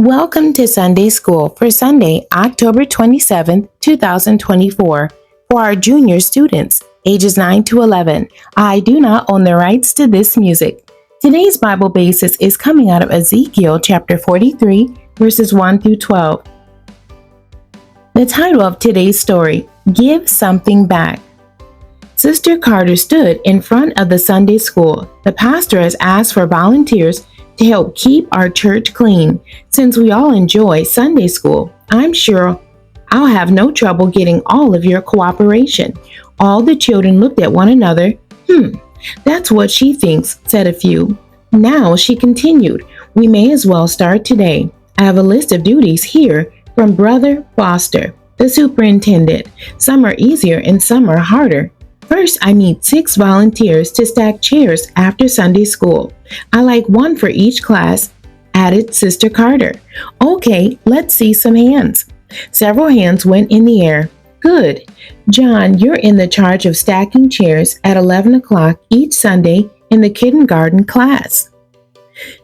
Welcome to Sunday School for Sunday, October 27th, 2024, for our junior students, ages 9 to 11. I do not own the rights to this music. Today's Bible basis is coming out of Ezekiel chapter 43, verses 1 through 12. The title of today's story, Give Something Back. Sister Carter stood in front of the Sunday school. The pastor has asked for volunteers to help keep our church clean. Since we all enjoy Sunday school, I'm sure I'll have no trouble getting all of your cooperation. All the children looked at one another. That's what she thinks, said a few. Now she continued, we may as well start today. I have a list of duties here from Brother Foster, the superintendent. Some are easier and some are harder. First, I need 6 volunteers to stack chairs after Sunday school. I like one for each class, added Sister Carter. Okay, let's see some hands. Several hands went in the air. Good. John, you're in the charge of stacking chairs at 11 o'clock each Sunday in the kindergarten class.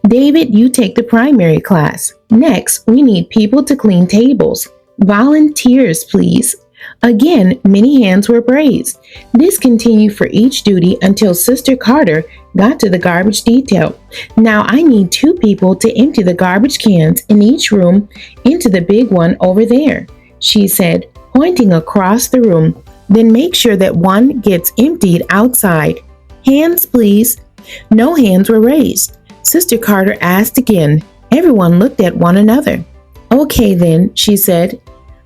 David, you take the primary class. Next, we need people to clean tables. Volunteers, please. Again, many hands were raised. This continued for each duty until Sister Carter got to the garbage detail. Now I need 2 people to empty the garbage cans in each room into the big one over there, she said, pointing across the room. Then make sure that one gets emptied outside. Hands, please. No hands were raised. Sister Carter asked again. Everyone looked at one another. Okay then, she said.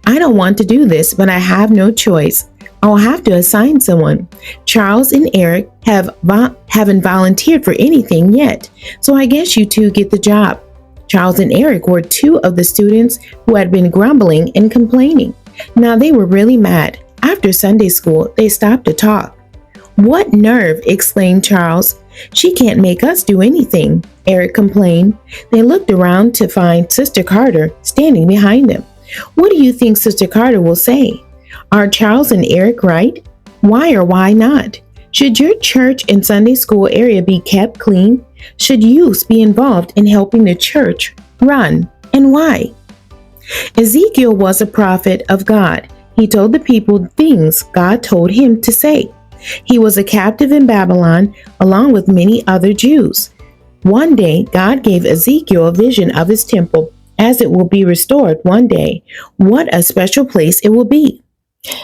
I don't want to do this, but I have no choice. I'll have to assign someone. Charles and Eric haven't volunteered for anything yet, so I guess you 2 get the job. Charles and Eric were 2 of the students who had been grumbling and complaining. Now they were really mad. After Sunday school, they stopped to talk. What nerve, exclaimed Charles. She can't make us do anything, Eric complained. They looked around to find Sister Carter standing behind them. What do you think Sister Carter will say? Are Charles and Eric right? Why or why not? Should your church and Sunday school area be kept clean? Should youth be involved in helping the church run? And why? Ezekiel was a prophet of God. He told the people things God told him to say. He was a captive in Babylon along with many other Jews. One day, God gave Ezekiel a vision of his temple as it will be restored one day. What a special place it will be.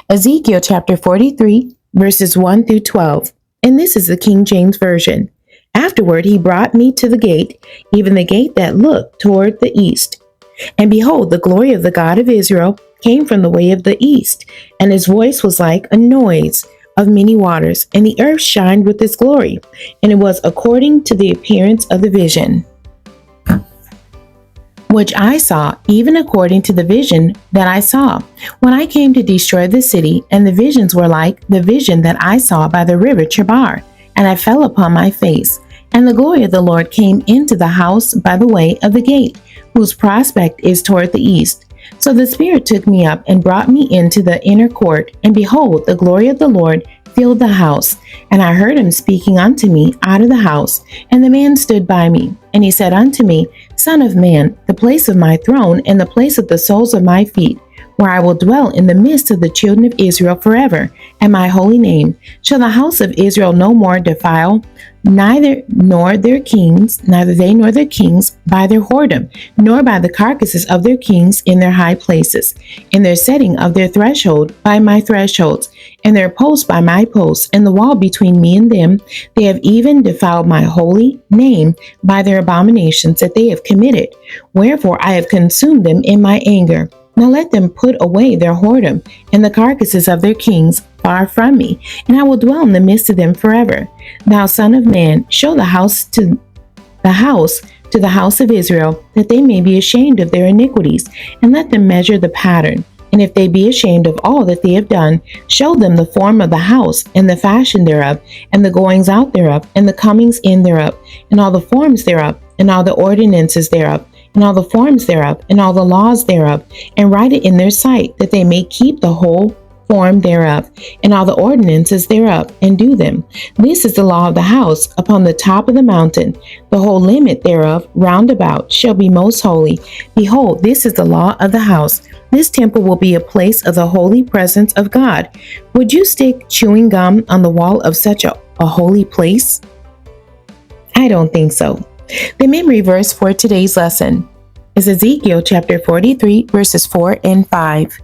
Ezekiel chapter 43, verses 1 through 12. And this is the King James Version. Afterward he brought me to the gate, even the gate that looked toward the east. And behold, the glory of the God of Israel came from the way of the east, and his voice was like a noise of many waters, and the earth shined with his glory, and it was according to the appearance of the vision which I saw, even according to the vision that I saw, when I came to destroy the city, and the visions were like the vision that I saw by the river Chebar, and I fell upon my face. And the glory of the Lord came into the house by the way of the gate, whose prospect is toward the east. So the Spirit took me up and brought me into the inner court, and behold, the glory of the Lord filled the house. And I heard him speaking unto me out of the house. And the man stood by me, and he said unto me, Son of man, the place of my throne and the place of the soles of my feet, where I will dwell in the midst of the children of Israel forever, and my holy name shall the house of Israel no more defile, neither they nor their kings by their whoredom, nor by the carcasses of their kings in their high places, in their setting of their threshold by my thresholds, and their post by my posts, and the wall between me and them. They have even defiled my holy name by their abominations that they have committed. Wherefore I have consumed them in my anger. Now let them put away their whoredom and the carcasses of their kings far from me, and I will dwell in the midst of them forever. Thou son of man, show the house to the house of Israel, that they may be ashamed of their iniquities, and let them measure the pattern. And if they be ashamed of all that they have done, show them the form of the house, and the fashion thereof, and the goings out thereof, and the comings in thereof, and all the forms thereof, and all the ordinances thereof, and all the forms thereof, and all the laws thereof, and write it in their sight, that they may keep the whole form thereof, and all the ordinances thereof, and do them. This is the law of the house upon the top of the mountain. The whole limit thereof round about shall be most holy. Behold, this is the law of the house. This temple will be a place of the holy presence of God. Would you stick chewing gum on the wall of such a holy place? I don't think so. The memory verse for today's lesson is Ezekiel chapter 43, verses 4 and 5.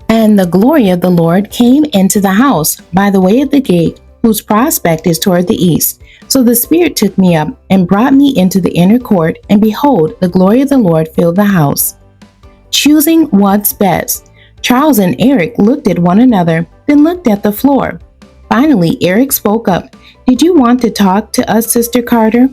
And the glory of the Lord came into the house by the way of the gate, whose prospect is toward the east. So the Spirit took me up and brought me into the inner court, and behold, the glory of the Lord filled the house. Choosing what's best. Charles and Eric looked at one another, then looked at the floor. Finally, Eric spoke up. Did you want to talk to us, Sister Carter?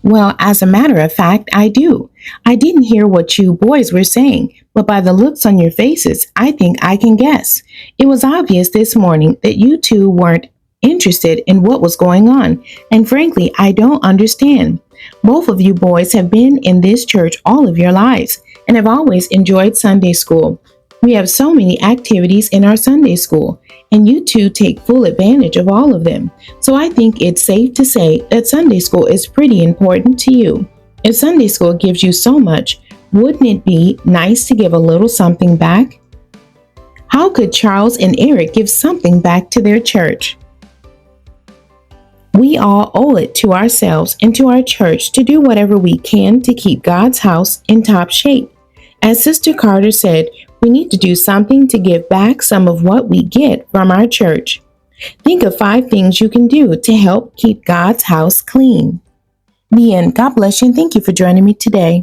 Well, as a matter of fact, I do. I didn't hear what you boys were saying, but by the looks on your faces, I think I can guess. It was obvious this morning that you two weren't interested in what was going on, and frankly, I don't understand. Both of you boys have been in this church all of your lives and have always enjoyed Sunday school. We have so many activities in our Sunday school, and you two take full advantage of all of them. So I think it's safe to say that Sunday school is pretty important to you. If Sunday school gives you so much, wouldn't it be nice to give a little something back? How could Charles and Eric give something back to their church? We all owe it to ourselves and to our church to do whatever we can to keep God's house in top shape. As Sister Carter said, we need to do something to give back some of what we get from our church. Think of 5 things you can do to help keep God's house clean. The end. God bless you and thank you for joining me today.